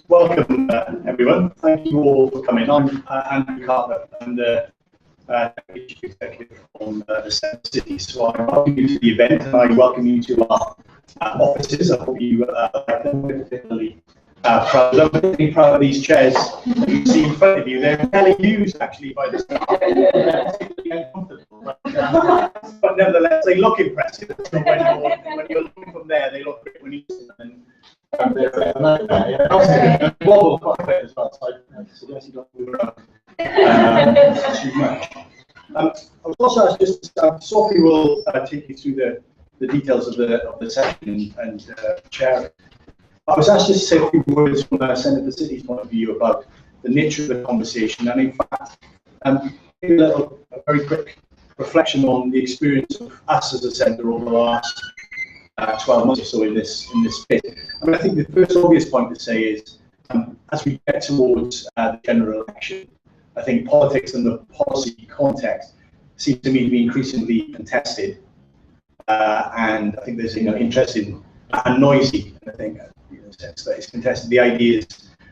Welcome, everyone. Thank you all for coming. I'm Andrew Carter, and the Chief Executive on the Centre City. So I welcome you to the event, and I welcome you to our offices. I hope you like them. We're particularly proud. I'm particularly proud of these chairs that you see in front of you. They're fairly used, actually, by the staff. But nevertheless, they look impressive. So when you're looking from there, they look great when you see them. Wobble quite a bit as well, so I suggest you don't move around too much. I was also asked just Sophie will take you through the details of the session and chair. I was asked just to say a few words from Centre City's point of view about the nature of the conversation, and in fact, maybe a very quick reflection on the experience of us as a centre over the last 12 months or so in this space. I mean, I think the first obvious point to say is, as we get towards the general election, I think politics and the policy context seems to me to be increasingly contested, and I think there's interesting and noisy. I think in the sense that it's contested. The ideas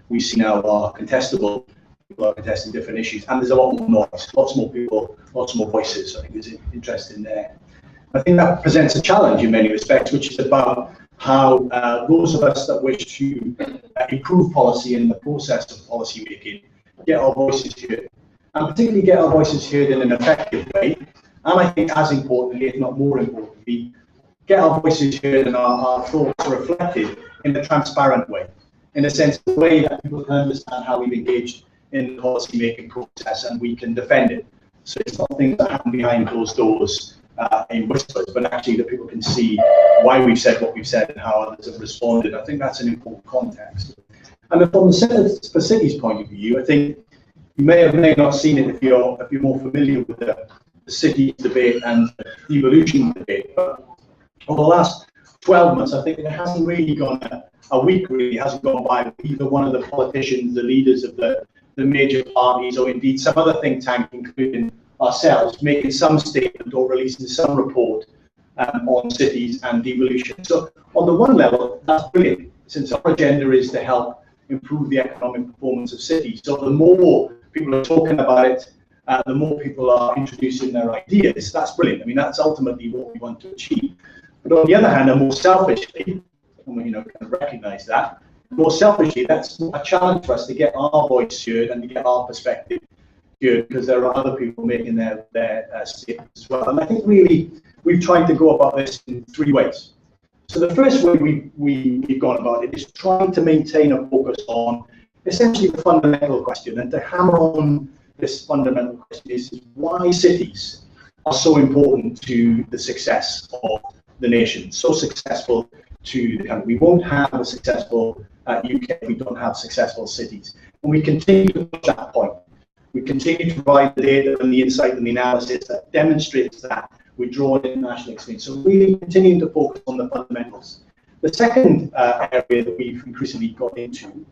we see now are contestable. People are contesting different issues, and there's a lot more noise, lots more people, lots more voices. So I think there's interest in there. I think that presents a challenge in many respects, which is about how those of us that wish to improve policy in the process of policy making get our voices heard, and particularly get our voices heard in an effective way. And I think as importantly, if not more importantly, get our voices heard and our thoughts reflected in a transparent way, in a sense, the way that people can understand how we've engaged in the policy making process and we can defend it. So it's not things that happen behind closed doors in whispers, but actually that people can see why we've said what we've said and how others have responded. I think that's an important context. And from the Centre for Cities point of view, I think you may have not seen it if you're more familiar with the cities debate and the devolution debate. But over the last 12 months, I think there hasn't really gone a week really hasn't gone by with either one of the politicians, the leaders of the major parties, or indeed some other think tank, including ourselves, making some statement or releasing some report on cities and devolution. So on the one level, that's brilliant, since our agenda is to help improve the economic performance of cities. So the more people are talking about it, the more people are introducing their ideas. That's brilliant. I mean, that's ultimately what we want to achieve. But on the other hand, and more selfishly, and we kind of recognise that, more selfishly, that's a challenge for us to get our voice heard and to get our perspective heard, because there are other people making their statements as well. And I think really we've tried to go about this in three ways. So the first way we've gone about it is trying to maintain a focus on essentially the fundamental question, and to hammer on this fundamental question is why cities are so important to the success of the nation, so successful to the country. We won't have a successful UK if we don't have successful cities. And we continue to push that point. We continue to provide the data and the insight and the analysis that demonstrates that. We draw on international experience. So really continuing to focus on the fundamentals. The second area that we've increasingly got into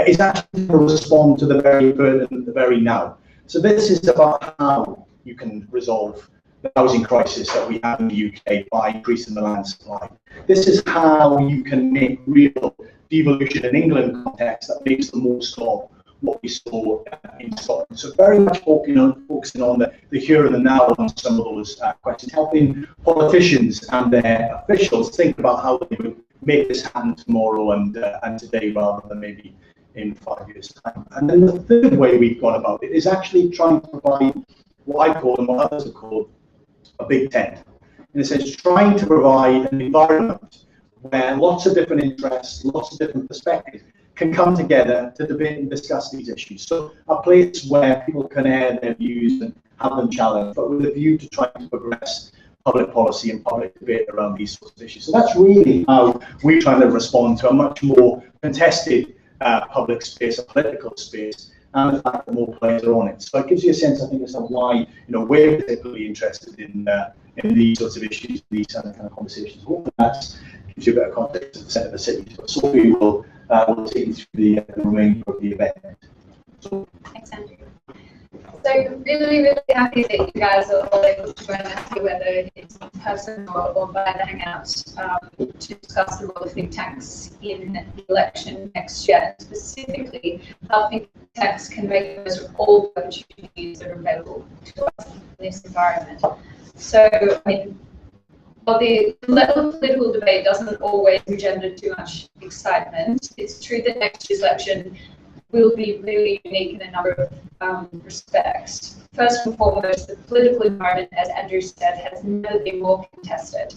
is actually to respond to the very burden, the very now. So this is about how you can resolve the housing crisis that we have in the UK by increasing the land supply. This is how you can make real devolution in England context that makes the most of what we saw in Scotland. So very much focusing on the here and the now on some of those questions, helping politicians and their officials think about how they would make this happen tomorrow and today rather than maybe in 5 years' time. And then the third way we've gone about it is actually trying to provide what I call and what others have called a big tent. In a sense, trying to provide an environment where lots of different interests, lots of different perspectives can come together to debate and discuss these issues. So a place where people can air their views and have them challenged, but with a view to trying to progress public policy and public debate around these sorts of issues. So that's really how we're trying to respond to a much more contested public space, a political space, and the fact that more players are on it. So it gives you a sense, I think, as to why we're particularly interested in these sorts of issues, these kind of conversations. Hopefully that gives you a bit of context of the Centre for Cities. But Sophie will take you through the remainder of the event. So, thanks, Andrew. So really, really happy that you guys are all able to join us, whether it's in person or by the Hangouts, to discuss the role of think tanks in the election next year, and specifically how think tanks can make the most of all the opportunities that are available to us in this environment. So, I mean, while the level of political debate doesn't always engender too much excitement, it's true that next year's election will be really unique in a number of respects. First and foremost, the political environment, as Andrew said, has never been more contested.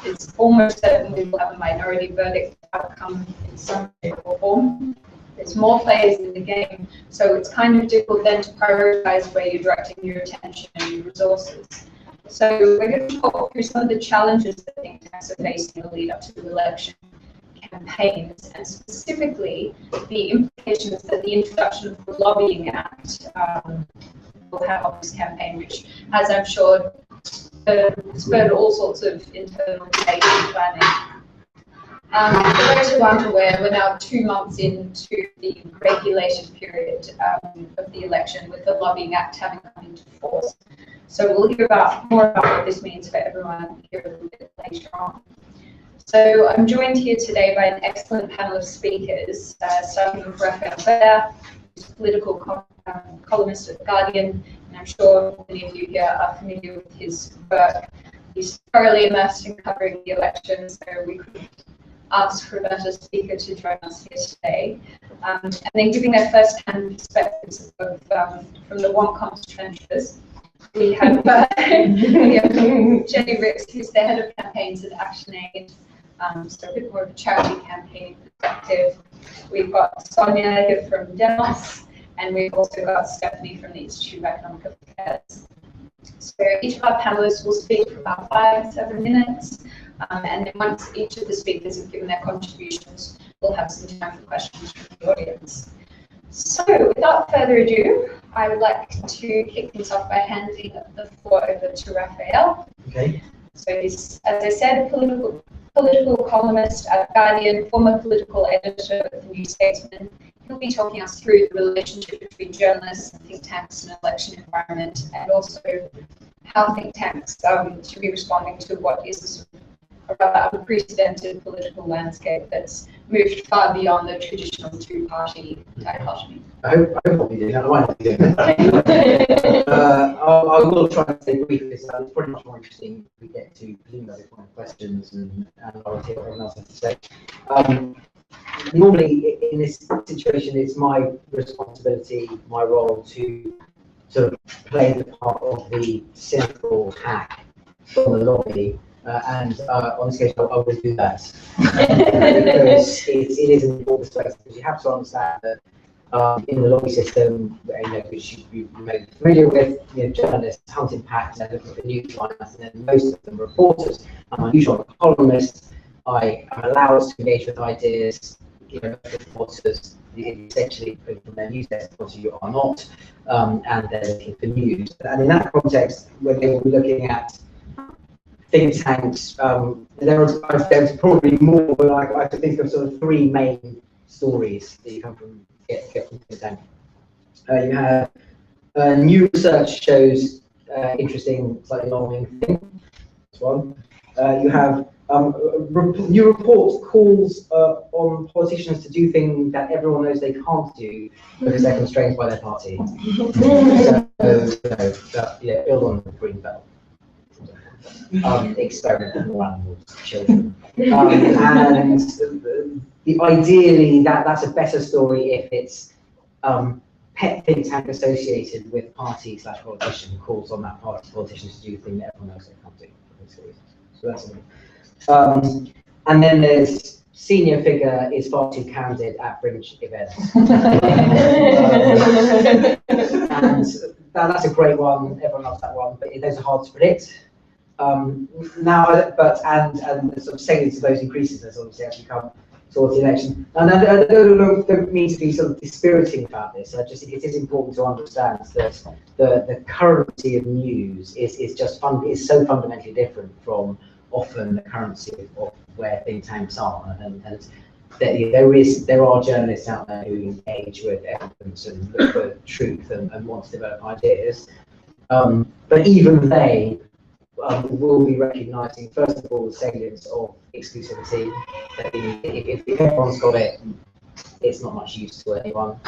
It's almost certain we will have a minority verdict outcome in some shape or form. There's more players in the game, so it's kind of difficult then to prioritize where you're directing your attention and your resources. So we're going to talk through some of the challenges that think tanks are facing in the lead up to the election campaigns, and specifically the implications that the introduction of the Lobbying Act will have on this campaign, which, as I'm sure, spurred all sorts of internal debate and planning For those who aren't aware, we're now 2 months into the regulation period of the election, with the Lobbying Act having come into force. So we'll hear more about what this means for everyone here a little bit later on. So I'm joined here today by an excellent panel of speakers, starting with Raphael Behr, who's a political columnist at The Guardian, and I'm sure many of you here are familiar with his work. He's thoroughly immersed in covering the election, so we could ask for a better speaker to join us here today. And then giving their first-hand perspectives from the WOMCOM's trenches, we have Jenny Ricks, who's the head of campaigns at ActionAid, so a bit more of a charity campaign perspective. We've got Sonia here from Demos, and we've also got Stephanie from the Institute of Economic Affairs. So each of our panelists will speak for about 5-7 minutes, and then once each of the speakers have given their contributions, we'll have some time for questions from the audience. So without further ado, I would like to kick things off by handing the floor over to Raphael. Okay. So he's, as I said, a political columnist at Guardian, former political editor at the New Statesman. He'll be talking us through the relationship between journalists and think tanks in an election environment, and also how think tanks should be responding to what is a rather unprecedented political landscape that's moved far beyond the traditional two-party dichotomy. I hope I'll be doing that. I might not be doing that. I will try and stay brief. It's probably much more interesting if we get to presumably questions and I'll hear what everyone else has to say. Normally, in this situation, it's my responsibility, my role to sort of play the part of the cynical hack from the lobby. And on this occasion, I will do that because it is an important space. Because you have to understand that in the lobby system, which you may be familiar with, journalists hunt impact and look at the news lines, and then most of them are reporters. I'm unusual, I'm a columnist. I am allowed to engage with ideas. Reporters essentially from their news desk point of view are not, and they're looking for news. And in that context, when they were looking at think tanks, there's probably more, but I could think of sort of 3 main stories that you come from get from think tank. You have new research shows interesting, slightly alarming thing. That's one. You have new reports calls on politicians to do things that everyone knows they can't do because they're constrained by their party. Build on the green belt. Experiment with more animals, children. And ideally, that's a better story if it's pet think tank associated with party/politician calls on that party politicians to do things that everyone knows they can't do. So that's it. And then there's senior figure is far too candid at fringe events. And that's a great one. Everyone loves that one, but those are hard to predict. And the sort of salience of those increases as obviously as we come towards the election. And I don't mean to be sort of dispiriting about this. I just think it is important to understand that the currency of news is so fundamentally different from often the currency of where think tanks are, and there are journalists out there who engage with evidence and look for truth and want to develop ideas, but even they will be recognising first of all the salience of exclusivity. That if everyone's got it, it's not much use to anyone.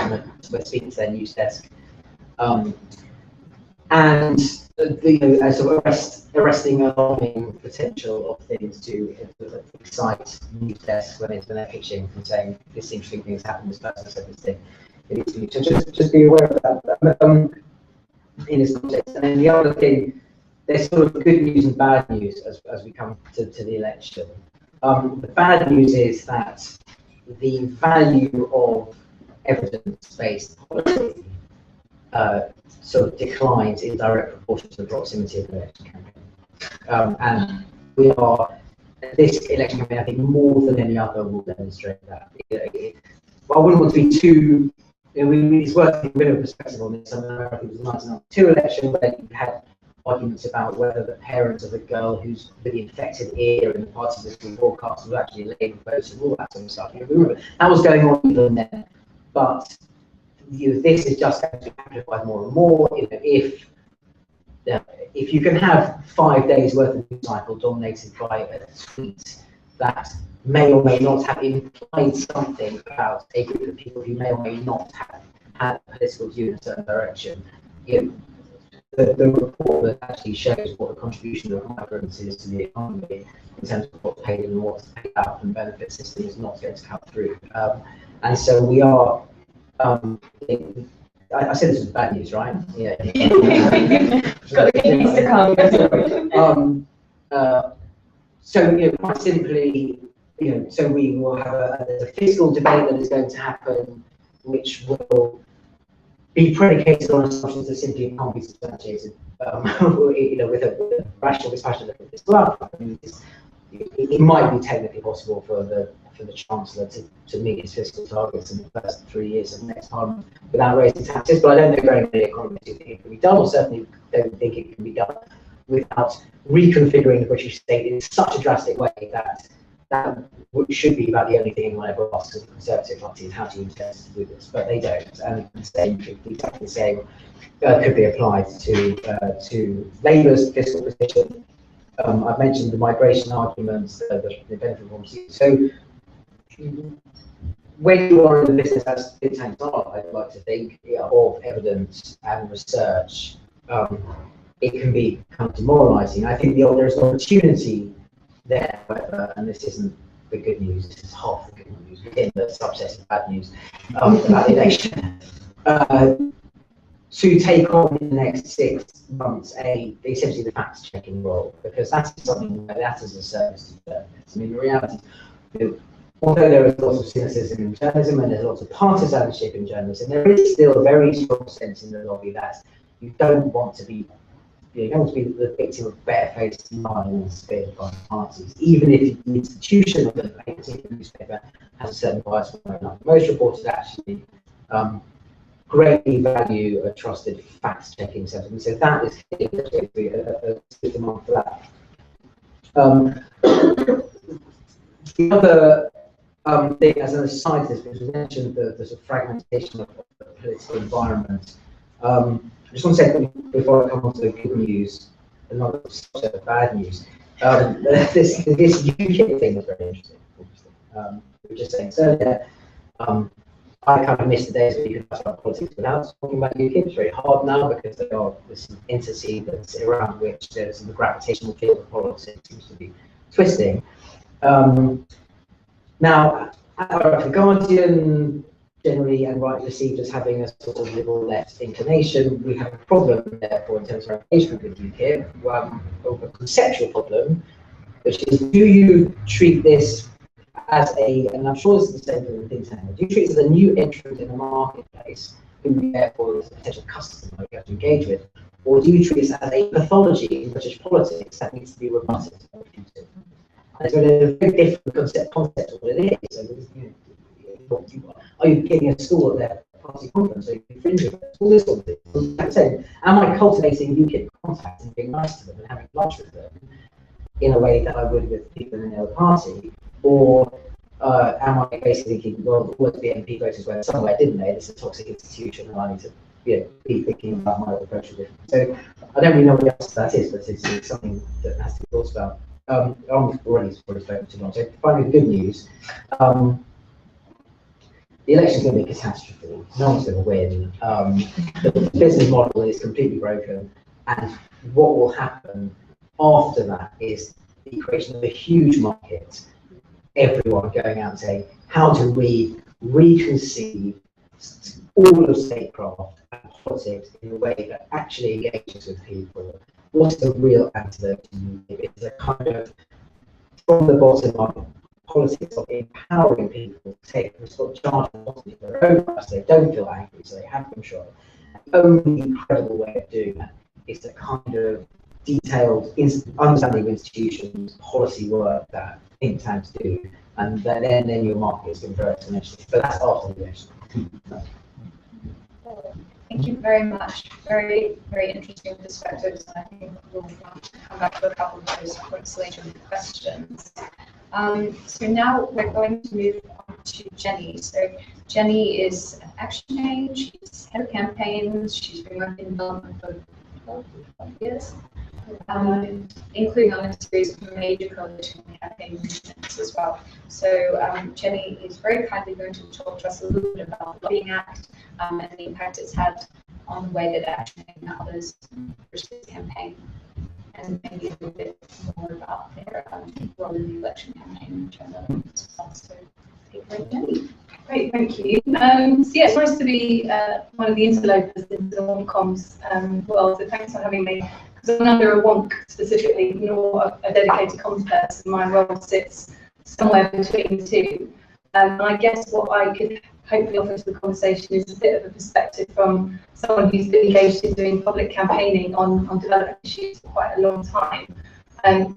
We're speaking to their news desk, and sort of arresting alarming potential of things to excite news desks when they're pitching and saying this interesting thing's happened, this person said this thing. It needs to be just be aware of that in this context. And then the other thing, there's sort of good news and bad news as we come to the election. The bad news is that the value of evidence-based policy sort of declines in direct proportion to the proximity of the election campaign. And we are, this election campaign, I think, more than any other will demonstrate that. I wouldn't want to be too, it's worth taking a bit of perspective on this. Some America was 1992 election where you had arguments about whether the parents of the girl who's with the infected ear in the party that's been broadcast was actually a Labour voter and all that sort of stuff. You know, remember, that was going on even then. But this is just going to be amplified more and more. You know, if you can have 5 days worth of news cycle dominated by a tweet that may or may not have implied something about a group of people who may or may not have had a political view in a certain direction, you know, the report that actually shows what the contribution of migrants is to the economy in terms of what's paid in and what's paid out from the benefit system is not going to come through. And so we are, I said this was bad news, right? Yeah. Got the good news to come. So, you know, quite simply, you know, so we will have a fiscal debate that is going to happen, which will be predicated on assumptions that simply can't be substantiated, you know, with a rational dispassion of this outcome. I mean, it might be technically possible for the Chancellor to meet his fiscal targets in the first 3 years of the next Parliament without raising taxes, but I don't know very many economists who think it can be done, or certainly don't think it can be done without reconfiguring the British state in such a drastic way that should be about the only thing anyone ever asks of the Conservative Party is how do you intend to do this, but they don't, and exactly the same could be applied to Labour's fiscal position. I've mentioned the migration arguments, the benefit from. So when you are in the business, as think tanks are, I'd like to think, of evidence and research, it can be kind of demoralising. I think there's an opportunity there, however, and this isn't the good news, this is half the good news, within the subset of bad news about the election, to take on in the next 6 months essentially the fact-checking role, because that is something that is a service to journalists. I mean, the reality, you know, although there is lots of cynicism in journalism and there's lots of partisanship in journalism, there is still a very strong sense in the lobby that you don't want to be the victim of barefaced lies spared by parties, even if the institution of a particular newspaper has a certain bias for it. Most reporters actually greatly value a trusted fact-checking service, and so that is a demand for that. The other thing, as an aside to this, because we mentioned the sort of fragmentation of the political environment. I just want to say before I come on to the good news, another set of bad news. This UKIP thing is very interesting. We were just saying earlier, I kind of missed the days where you could talk about politics without talking about UKIP. It's very hard now because they are this entity that's around which there's the gravitational field of politics seems to be twisting. Now, the Guardian, generally and rightly received as having a sort of liberal left inclination, we have a problem, therefore, in terms of our engagement with UKIP, a conceptual problem, which is, do you treat this as and I'm sure this is the same for the think tank, do you treat it as a new entrant in the marketplace, who therefore is a potential customer you have to engage with, or do you treat this as a pathology in British politics that needs to be rebutted? And so there's a very different concept of what it is. So, are you giving a school at their party conference? Are you infringing all this sort of thing? Like I said, am I cultivating UKIP contact and being nice to them and having lunch with them in a way that I would with people in the other party? Or am I basically thinking, well, all the BNP voters went somewhere, didn't they? This is a toxic institution and I need to be thinking about my approach to it. So I don't really know what the answer to that is, but it's something that has to be thought about. I'm already spoken too long. So finally, the good news. The election is going to be a catastrophe. No one's going to win. The business model is completely broken, and what will happen after that is the creation of a huge market. Everyone going out and saying, how do we reconceive all of statecraft and politics in a way that actually engages with people? What's the real antidote to UKIP? It's a kind of from the bottom up politics of empowering people to take charge of their own lives. They don't feel angry, so they have control. The only credible way of doing that is the kind of detailed understanding of institutions, policy work that think tanks do, and then your market is going to grow exponentially. But that's after the election. Thank you very much. Very, very interesting perspectives. I think we'll come back to a couple of those points later in the questions. So now we're going to move on to Jenny. So Jenny is an Action Aid. She's head of campaigns. She's been working in development for 12 years, including on a series of major coalition campaign movements as well. So Jenny is very kindly going to talk to us a little bit about the Lobbying Act and the impact it's had on the way that Action Aid and others push this campaign, and maybe a little bit more about their role in the election campaign, which I know is also great, Jenny. Great, thank you. So yeah, it's nice to be one of the interlopers in the comms world, so thanks for having me. Because I'm under a wonk specifically, nor a dedicated comms person. My role sits somewhere between the two. And I guess what I could hopefully offer to the conversation is a bit of a perspective from someone who's been engaged in doing public campaigning on development issues for quite a long time.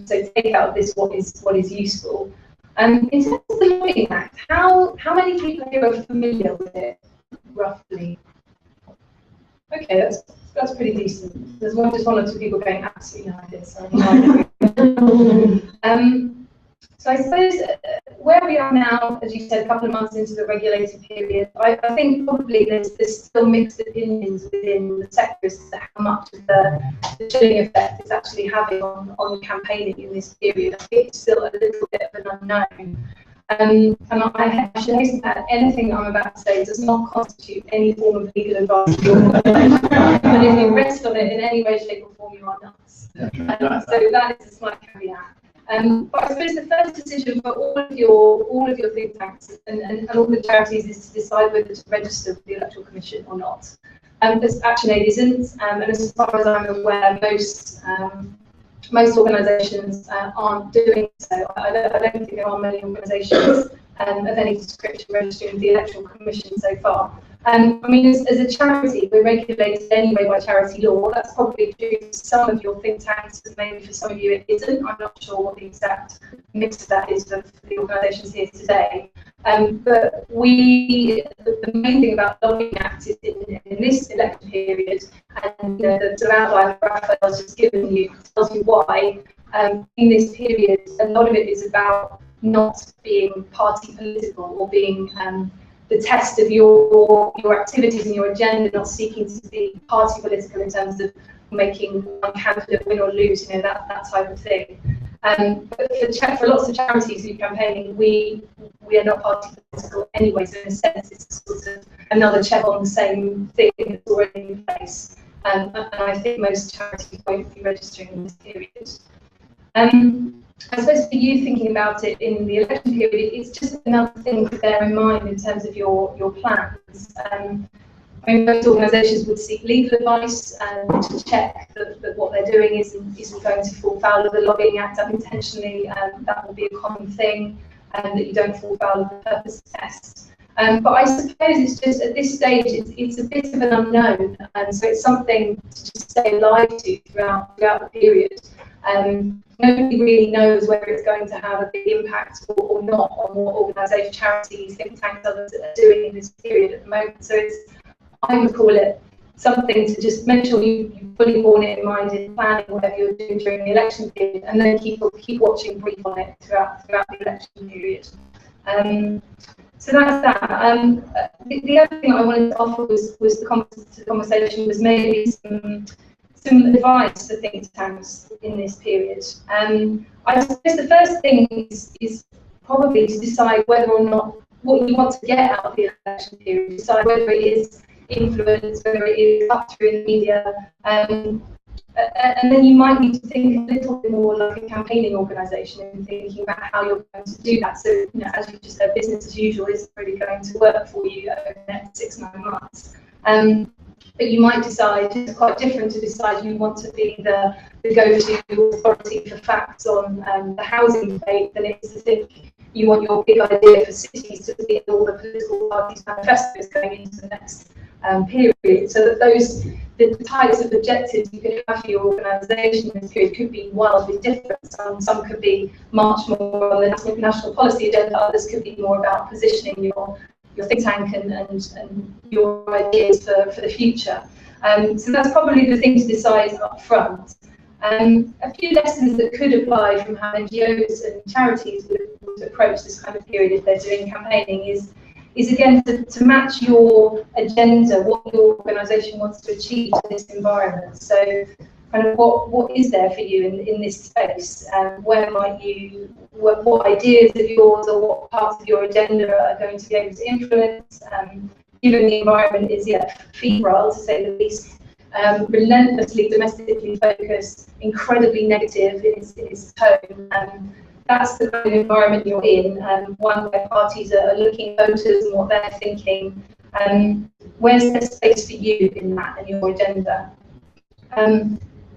So take out of this what is useful. In terms of the Lobbying Act, how many people here are familiar with it, roughly? Okay, that's pretty decent. There's just one or two people going absolutely no idea. So I suppose where we are now, as you said, a couple of months into the regulated period, I think probably there's still mixed opinions within the sector as to how much of the chilling effect is actually having on campaigning in this period. I think it's still a little bit of an unknown. And I should hasten to add, anything I'm about to say does not constitute any form of legal advice. But if you rest on it in any way, shape or form, you are nuts. So that is a slight caveat. But I suppose the first decision for all of your think tanks and all the charities is to decide whether to register with the Electoral Commission or not. As Action Aid isn't, and as far as I'm aware, most organisations aren't doing so. I don't think there are many organisations of any description registering with the Electoral Commission so far. I mean, as a charity, we're regulated anyway by charity law. That's probably true for some of your think tanks, but maybe for some of you it isn't. I'm not sure what the exact mix of that is for the organisations here today. But the main thing about the Lobbying Act is in this election period, and the outline Raphael's just given you tells you why. In this period, a lot of it is about not being party political or being the test of your activities and your agenda, not seeking to be party political in terms of making one candidate win or lose, that type of thing. But for lots of charities who are campaigning, we are not party political anyway, so in a sense it's sort of another check on the same thing that's already in place. And I think most charities won't be registering in this period. I suppose for you thinking about it in the election period, it's just another thing to bear in mind in terms of your plans. I mean, most organisations would seek legal advice to check that what they're doing isn't going to fall foul of the Lobbying Act unintentionally, that will be a common thing, and that you don't fall foul of the purpose test. But I suppose it's just at this stage, it's a bit of an unknown, and so it's something to just stay alive to throughout the period. Nobody really knows whether it's going to have a big impact or not on what organisations, charities, think tanks, others are doing in this period at the moment. So I would call it something to just make sure you've fully borne it in mind in planning whatever you're doing during the election period, and then keep watching brief on it throughout the election period. So that's that. The other thing I wanted to offer was the conversation was maybe some advice for think tanks in this period. I suppose the first thing is probably to decide whether or not what you want to get out of the election period, decide whether it is influence, whether it is up through the media, and then you might need to think a little bit more like a campaigning organisation and thinking about how you're going to do that. So, as you just said, business as usual isn't really going to work for you over the next 6-9 months. But you might decide, it's quite different to decide you want to be the go-to authority for facts on the housing debate than it is to think you want your big idea for cities to be all the political parties' manifestos going into the next period. So that the types of objectives you could have for your organisation in this period could be wildly different. Some could be much more on the national policy agenda, others could be more about positioning your think tank and your ideas for the future. So that's probably the thing to decide up front. A few lessons that could apply from how NGOs and charities would approach this kind of period if they're doing campaigning is again to match your agenda, what your organisation wants to achieve in this environment. So kind of what is there for you in this space? Where might you, what ideas of yours or what parts of your agenda are going to be able to influence? Given the environment is febrile, to say the least, relentlessly domestically focused, incredibly negative in its tone. That's the kind of environment you're in, one where parties are looking at voters and what they're thinking. Where's the space for you in that and your agenda?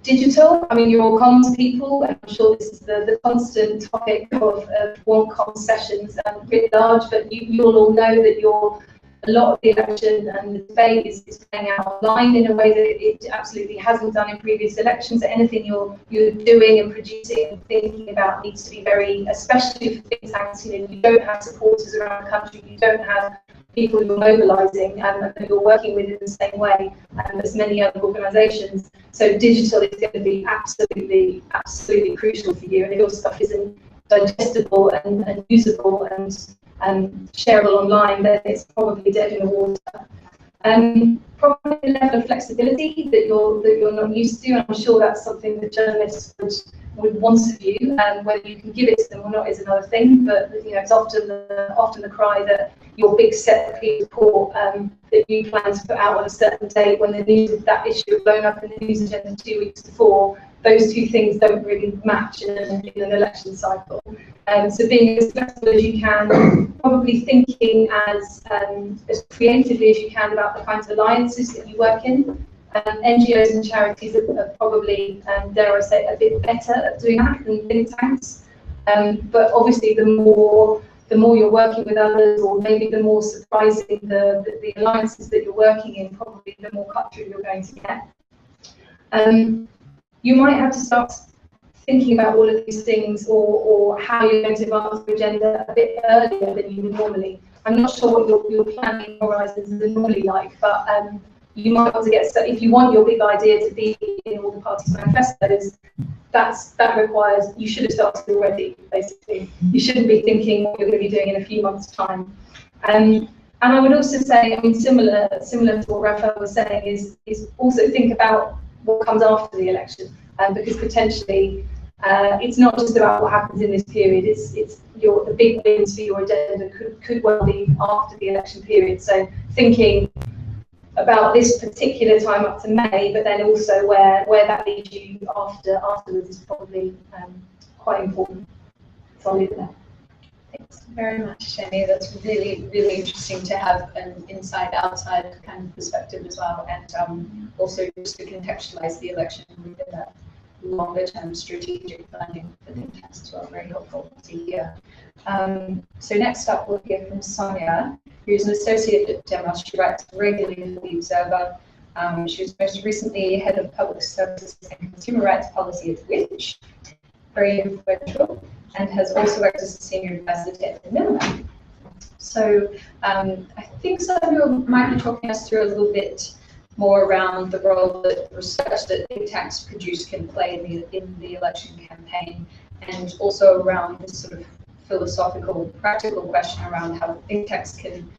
Digital, I mean, you're all comms people, and I'm sure this is the constant topic of one comms sessions writ large, but you'll all know that a lot of the election and the debate is playing out online in a way that it absolutely hasn't done in previous elections. Anything you're doing and producing and thinking about needs to be very, especially for think tanks, you don't have supporters around the country, you don't have people you're mobilising and that you're working with in the same way as many other organisations. So digital is going to be absolutely crucial for you, and if your stuff isn't digestible and usable and shareable online, then it's probably dead in the water. Probably the level of flexibility that you're not used to, and I'm sure that's something that journalists would want of you, and whether you can give it to them or not is another thing. But it's often the cry that your big set piece report that you plan to put out on a certain date, when the news of that issue is blown up in the news agenda 2 weeks before, those two things don't really match in an election cycle. So being as flexible as you can, probably thinking as creatively as you can about the kinds of alliances that you work in. NGOs and charities are probably, dare I say, a bit better at doing that than think tanks. But obviously, the more you're working with others, or maybe the more surprising the alliances that you're working in, probably the more cut through you're going to get. You might have to start thinking about all of these things, or how you're going to advance your agenda a bit earlier than you would normally. I'm not sure what your planning horizons are normally like, but you might want to get, if you want your big idea to be in all the parties' manifestos, that requires, you should have started already, basically. You shouldn't be thinking what you're going to be doing in a few months' time. And I would also say, I mean, similar to what Raphael was saying, is also think about what comes after the election, because potentially it's not just about what happens in this period. It's the big wins for your agenda could well be after the election period. So thinking about this particular time up to May, but then also where that leads you afterwards is probably quite important. So I'll leave it there. Thanks very much, Jenny. That's really, really interesting to have an inside-outside kind of perspective as well, and also just to contextualize the election within that longer-term strategic planning for think tanks as well. Very helpful to hear. So next up, we'll hear from Sonia, who's an associate at Demos. She writes regularly for The Observer. She was most recently head of public services and consumer rights policy at Which, very influential, and has also worked as a senior advisor at Milliman. So I think some of you might be talking us through a little bit more around the role that research that think tanks produce can play in the election campaign, and also around this sort of philosophical, practical question around how think tanks can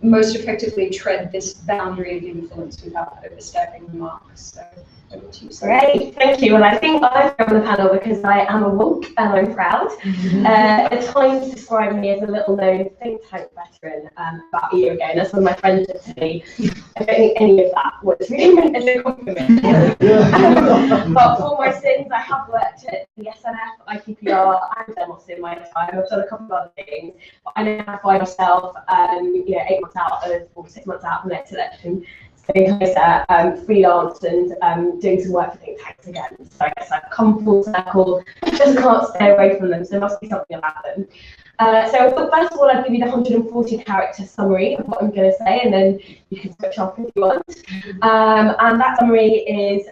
most effectively tread this boundary of influence without overstepping the mark. So over to you, Sonia. Great, thank you. Well, I think I'm on the panel because I am a wonk and I'm proud. At times describe me as a little known think tank veteran about a year ago, and that's when my friend said to me, I don't think any of that was really meant as a compliment. But for my sins, I have worked at the SNF, IPPR and Demos in my time. I've done a couple of other things, but I now find myself 8 months out of, or 6 months out of the next election, staying closer, freelance and doing some work for think tanks again. So I guess I've come full circle, just can't stay away from them, so there must be something about them. So I thought first of all I'd give you the 140 character summary of what I'm going to say, and then you can switch off if you want. And that summary is